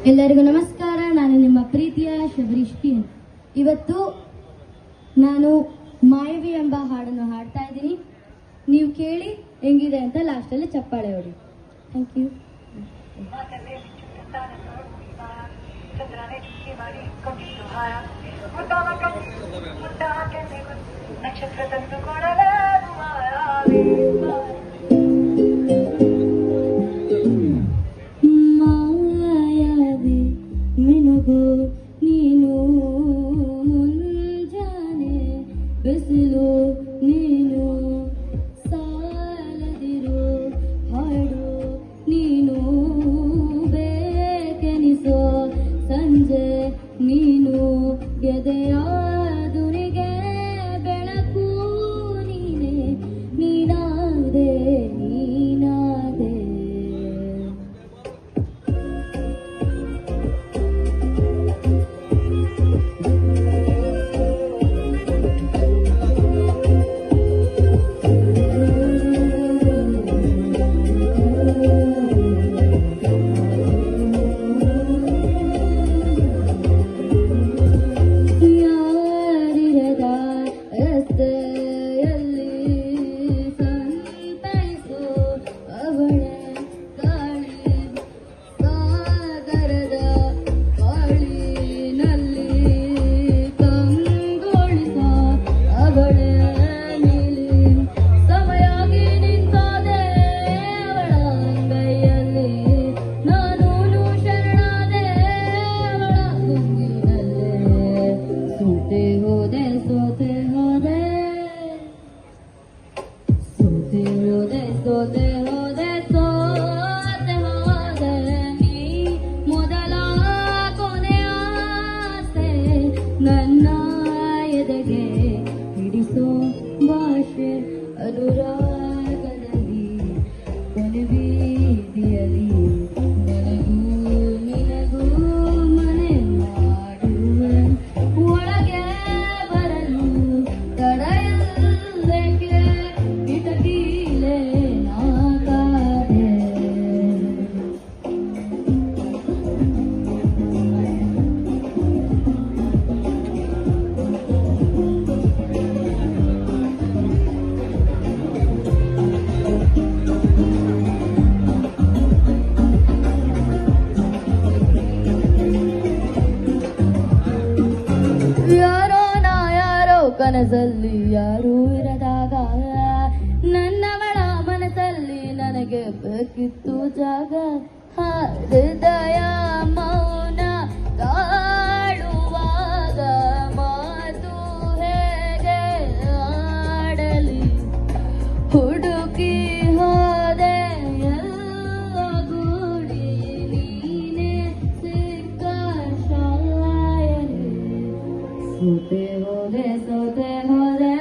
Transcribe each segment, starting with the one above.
ಎಲ್ಲರಿಗೂ ನಮಸ್ಕಾರ. ನಾನು ನಿಮ್ಮ ಪ್ರೀತಿಯ ಶಬರೀಶ್ ಕೆ. ಇವತ್ತು ನಾನು ಮಾಯವಿ ಎಂಬ ಹಾಡನ್ನು ಹಾಡ್ತಾ ಇದ್ದೀನಿ. ನೀವು ಕೇಳಿ ಹೆಂಗಿದೆ ಅಂತ ಲಾಸ್ಟಲ್ಲಿ ಚಪ್ಪಾಳೆ ಹೊಡಿ. Thank you. ಮಾಯಾವಿ ಮಿನುಗು ನೀನು, ಮುಂಜಾನೆ ಬಿಸಿಲು ನೀನು, ಸಾಲದಿರು ಹಾಡು ನೀನು, ಬೇಕೆನಿಸೋ ಸಂಜೆ ನೀನು, ಎದೆಯ ದುನಿಗೆ ಬೆಳಕು ನೀನೆ, ನೀನಾದೆ ನೀನಾದೆ. ನನ್ನ ಎದೆಗೆ ಹಿಡಿಸೋ ಭಾಷೆ ಅನುರಾಗದಲ್ಲಿ, ಕೊನೆಬೀದಿಯಲ್ಲಿ ನನಗೂ ನಿನಗೂ ಮನೆ ಮಾಡುವೆ, ಒಳಗೆ ಬರಲು ತಡೆಯಲ್ಲೇಕೆ ಕಿಟಕಿಲೇ ನಾಕಾದೆ. ಕನಸಲ್ಲಿ ಯಾರೂ ಇರದಾಗ ನನ್ನವಳ ಮನಸ್ಸಲ್ಲಿ ನನಗೆ ಬೇಕಿತ್ತು ಜಾಗ. ಹೃದಯ ಮೌನ ಕಾಡುವಾಗ ಮಾತು ಹೇಗೆ ಆಡಲಿ, ಹುಡುಕಿ ಹೋದೆ ಎಲ್ಲ ಗೂಡಿ ನೀನೆ ಸಿಕ್ಕ ಶಾಯರಿ. ಸೋತೆ ಹೋದೆ ಸೋತೆ ಹೋದೆ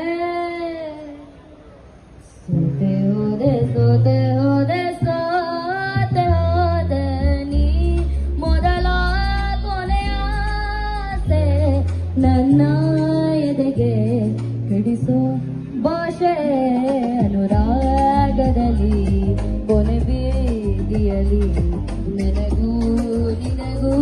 ಸೋತೆ ಹೋದೆ ಸೋತೆ ಹೋದೆ ಸೋತೆ ಹೋದೆ ನೀ ಮೊದಲ ಕೊನೆಯ ಆಸೆ, ನನ್ನ ಎದೆಗೆ ಹಿಡಿಸೋ ಭಾಷೆ ಅನುರಾಗದಲ್ಲಿ, ಕೊನೆ ಬೀದಿಯಲ್ಲಿ ನನಗೂ ನಿನಗೂ